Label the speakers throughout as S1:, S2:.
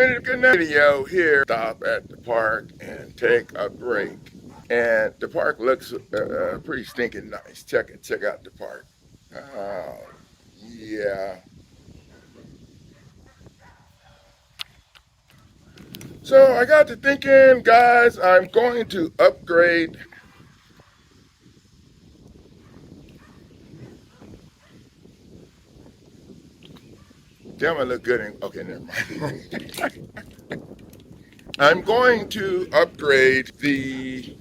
S1: Video here. Stop at the park and take a break. And the park looks pretty stinking nice. Check out the park. Oh, yeah. So I got to thinking, guys, I'm going to upgrade. Damn, I look good in. Okay, never mind. I'm going to upgrade the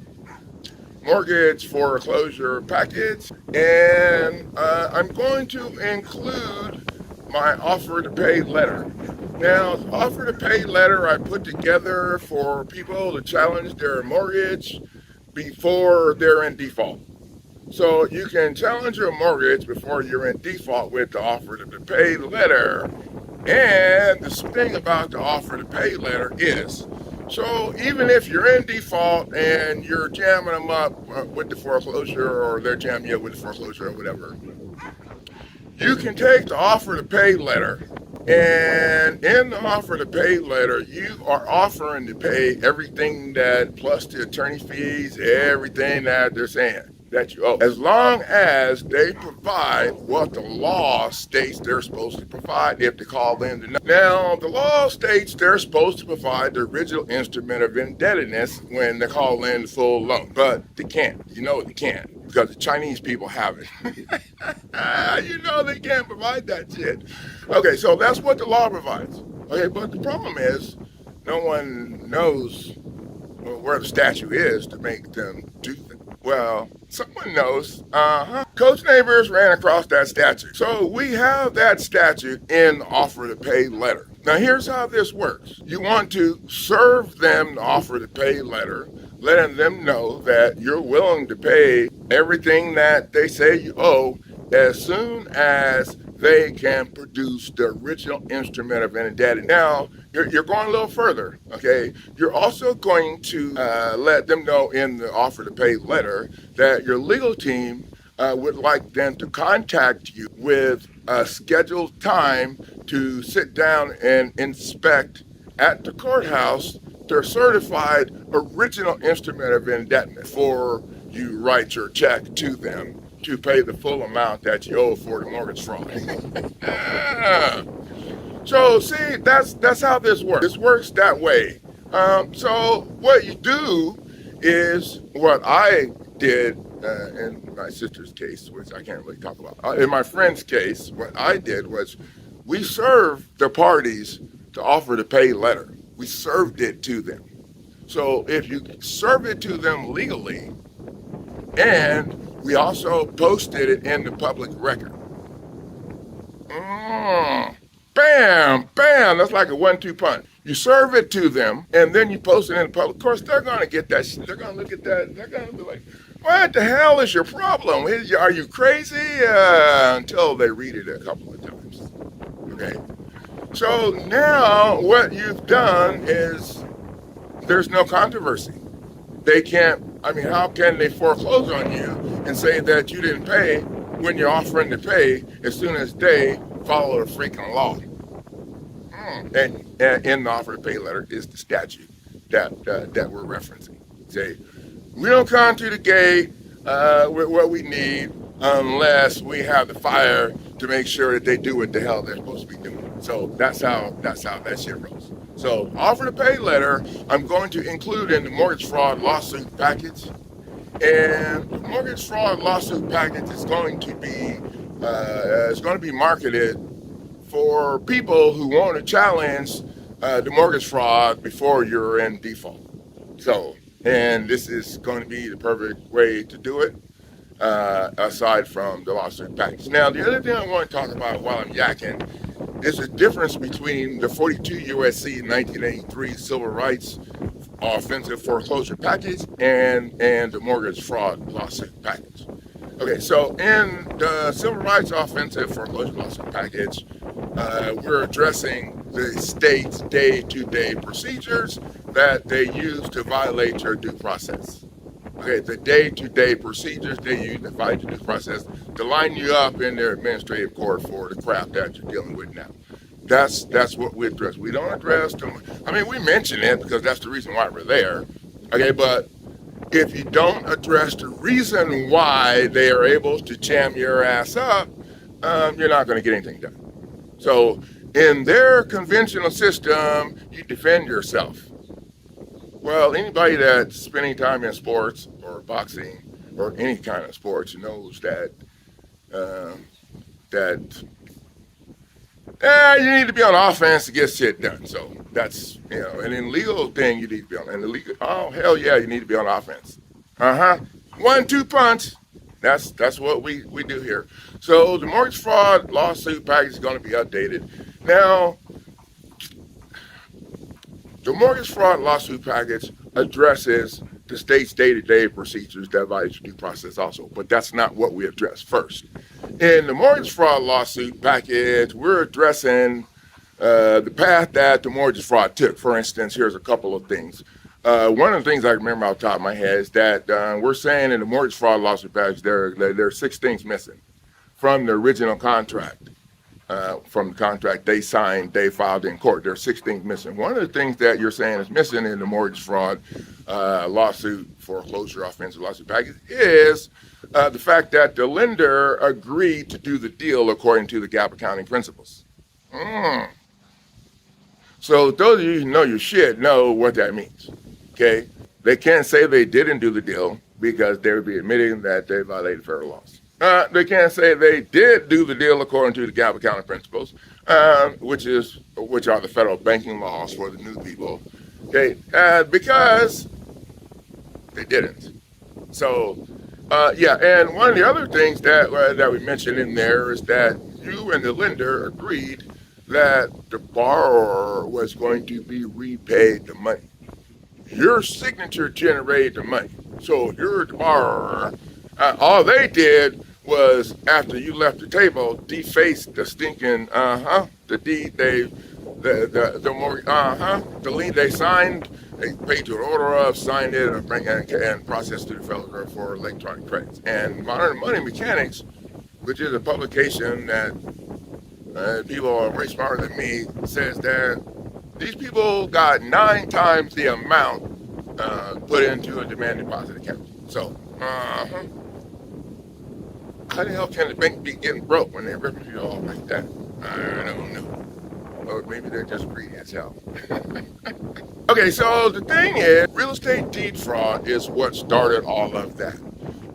S1: mortgage foreclosure package, and I'm going to include my offer to pay letter. Now, the offer to pay letter I put together for people to challenge their mortgage before they're in default. So you can challenge your mortgage before you're in default with the offer to pay letter. And the thing about the offer to pay letter is, so even if you're in default and you're jamming them up with the foreclosure, or they're jamming you up with the foreclosure or whatever, you can take the offer to pay letter, and in the offer to pay letter, you are offering to pay everything that, plus the attorney fees, everything that they're saying that you owe, as long as they provide what the law states they're supposed to provide if they call in. Now, the law states they're supposed to provide the original instrument of indebtedness when they call in the full loan, but they can't. You know they can't, because the Chinese people have it. You know they can't provide that shit. Okay, so that's what the law provides. Okay, but the problem is no one knows where the statute is to make them do that. Well, someone knows. Coach Neighbors ran across that statute. So we have that statute in the offer to pay letter. Now here's how this works. You want to serve them the offer to pay letter, letting them know that you're willing to pay everything that they say you owe as soon as they can produce the original instrument of indebtedness. Now, you're going a little further, okay? You're also going to let them know in the offer to pay letter that your legal team would like them to contact you with a scheduled time to sit down and inspect at the courthouse their certified original instrument of indebtedness before you write your check to them to pay the full amount that you owe for the mortgage fraud. So see, that's how this works. This works that way. So what you do is what I did in my sister's case, which I can't really talk about. In my friend's case, what I did was we served the parties the offer to pay letter. We served it to them. So if you serve it to them legally, and we also posted it in the public record. Bam, bam, that's like a 1-2 punch. You serve it to them, and then you post it in the public. Of course, they're going to get that shit. They're going to look at that. They're going to be like, what the hell is your problem? Are you crazy? Until they read it a couple of times. Okay? So now what you've done is there's no controversy. They can't, how can they foreclose on you and say that you didn't pay when you're offering to pay as soon as they follow the freaking law? And in the offer to pay letter is the statute that we're referencing. Say, we don't come to the gate with what we need unless we have the fire to make sure that they do what the hell they're supposed to be doing. So that's how that shit rolls. So offer to pay letter, I'm going to include in the mortgage fraud lawsuit package. And the mortgage fraud lawsuit package is going to be marketed for people who want to challenge the mortgage fraud before you're in default. So, and this is going to be the perfect way to do it, aside from the lawsuit package. Now, the other thing I want to talk about while I'm yakking is the difference between the 42 U.S.C. 1983 Civil Rights Offensive Foreclosure Package and the mortgage fraud lawsuit package. Okay, so in the Civil Rights Offensive Foreclosure Lawsuit Package, we're addressing the state's day-to-day procedures that they use to violate your due process. Okay, the day-to-day procedures they use to violate your due process to line you up in their administrative court for the crap that you're dealing with now. That's what we address. We don't address them. I mean, we mention it because that's the reason why we're there. Okay, but if you don't address the reason why they are able to jam your ass up, you're not going to get anything done. So in their conventional system, you defend yourself. Well, anybody that's spending time in sports or boxing or any kind of sports knows that uh, that you need to be on offense to get shit done. So that's, an illegal thing you need to be on. And illegal, oh, hell yeah, you need to be on offense. Uh-huh. 1-2 punch. That's what we do here. So the mortgage fraud lawsuit package is going to be updated. Now, the mortgage fraud lawsuit package addresses the state's day-to-day procedures that violate due process also, but that's not what we address first. In the mortgage fraud lawsuit package, we're addressing the path that the mortgage fraud took. For instance, here's a couple of things. One of the things I remember off the top of my head is that we're saying in the mortgage fraud lawsuit package there are 6 things missing from the original contract. From the contract they signed, they filed in court. There are 6 things missing. One of the things that you're saying is missing in the mortgage fraud lawsuit, foreclosure, offensive lawsuit package is the fact that the lender agreed to do the deal according to the GAAP accounting principles. So those of you who know your shit know what that means. Okay? They can't say they didn't do the deal because they would be admitting that they violated federal laws. They can't say they did do the deal according to the GAAP accounting principles, which are the federal banking laws for the new people. Okay, because they didn't. So, and one of the other things that we mentioned in there is that you and the lender agreed that the borrower was going to be repaid the money. Your signature generated the money, so you're the borrower. All they did was, after you left the table, deface the stinking the deed the mortgage the lien they signed. They paid you an order of, signed it, and processed through the Federal Bureau for electronic credits. And Modern Money Mechanics, which is a publication that people are way smarter than me, says that these people got 9 times the amount put into a demand deposit account. So, how the hell can the bank be getting broke when they're ripping you off like that? I don't know. Or maybe they're just greedy as hell. Okay, so the thing is, real estate deed fraud is what started all of that.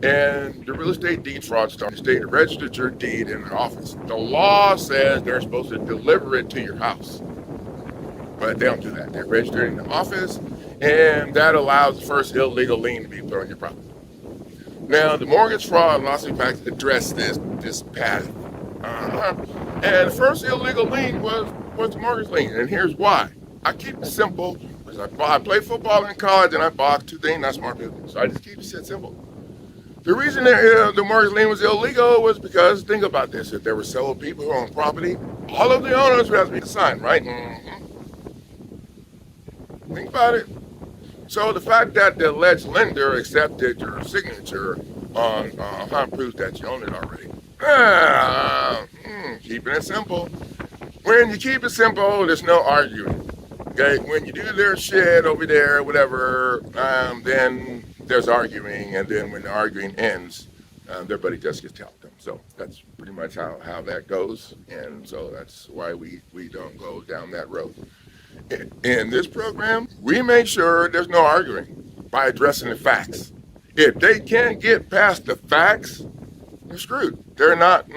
S1: And the real estate deed fraud started. The state registered your deed in an office. The law says they're supposed to deliver it to your house. But they don't do that. They're registered in the office, and that allows the first illegal lien to be put on your property. Now, the mortgage fraud lawsuit package addressed this path. And the first illegal lien was the mortgage lien, and here's why. I keep it simple, because I played football in college, and I bought 2 things, not smart people, so I just keep it simple. The reason that the mortgage lien was illegal was because, think about this, if there were several people who owned property, all of the owners would have to be assigned, right? Think about it. So the fact that the alleged lender accepted your signature on proves that you own it already. Keeping it simple. When you keep it simple, there's no arguing. Okay, when you do their shit over there, whatever, then there's arguing, and then when the arguing ends, their buddy just gets helped them. So that's pretty much how that goes, and so that's why we don't go down that road. In this program, we make sure there's no arguing by addressing the facts. If they can't get past the facts, they're screwed. They're not.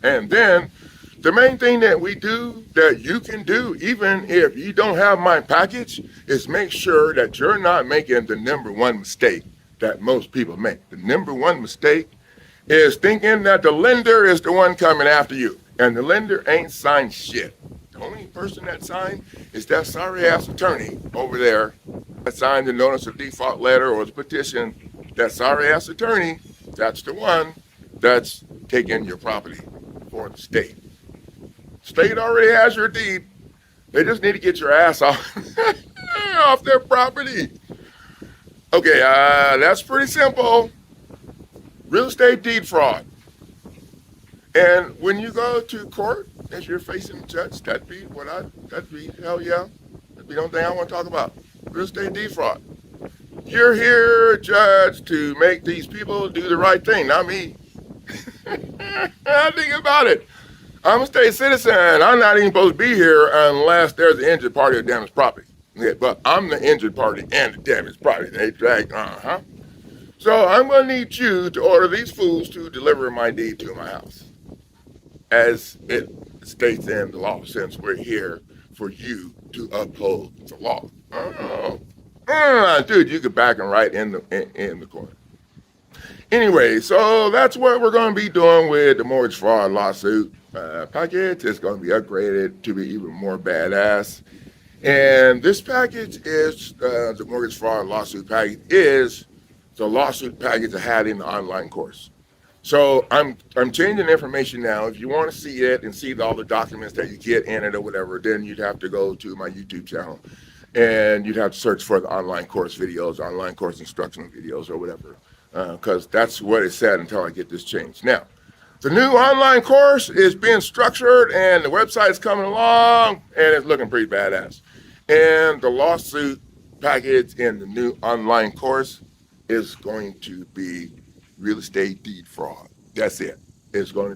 S1: And then the main thing that we do that you can do, even if you don't have my package, is make sure that you're not making the number one mistake that most people make. The number one mistake is thinking that the lender is the one coming after you, and the lender ain't signed shit. The only person that signed is that sorry-ass attorney over there that signed the notice of default letter or the petition. That sorry-ass attorney, that's the one that's taking your property for the state. State already has your deed. They just need to get your ass off, off their property. Okay, that's pretty simple. Real estate deed fraud. And when you go to court, as you're facing the judge. That'd be hell yeah. That'd be the only thing I want to talk about. Real estate defraud. You're here, judge, to make these people do the right thing, not me. Think about it. I'm a state citizen. I'm not even supposed to be here unless there's an injured party or damaged property. Yeah, but I'm the injured party and the damaged property. They drag, So I'm going to need you to order these fools to deliver my deed to my house, as it states in the law, since we're here for you to uphold the law. Dude, you could back and right in the corner. Anyway, so that's what we're going to be doing with the mortgage fraud lawsuit package. It's going to be upgraded to be even more badass. And this package is the mortgage fraud lawsuit package is the lawsuit package I had in the online course. So I'm changing the information now. If you want to see it and see all the documents that you get in it or whatever, then you'd have to go to my YouTube channel and you'd have to search for the online course videos, online course instructional videos or whatever, because that's what it said until I get this changed. Now, the new online course is being structured and the website's coming along and it's looking pretty badass. And the lawsuit package in the new online course is going to be real estate deed fraud. That's it. It's not going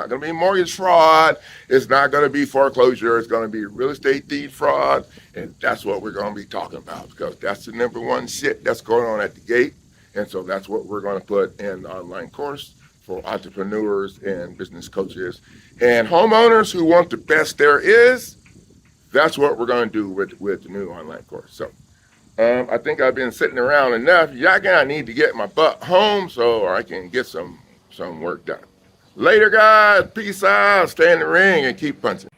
S1: to be mortgage fraud. It's not going to be foreclosure. It's going to be real estate deed fraud. And that's what we're going to be talking about, because that's the number one shit that's going on at the gate. And so that's what we're going to put in the online course for entrepreneurs and business coaches and homeowners who want the best there is. That's what we're going to do with the new online course. So I think I've been sitting around enough. I need to get my butt home so I can get some work done. Later, guys. Peace out. Stay in the ring and keep punching.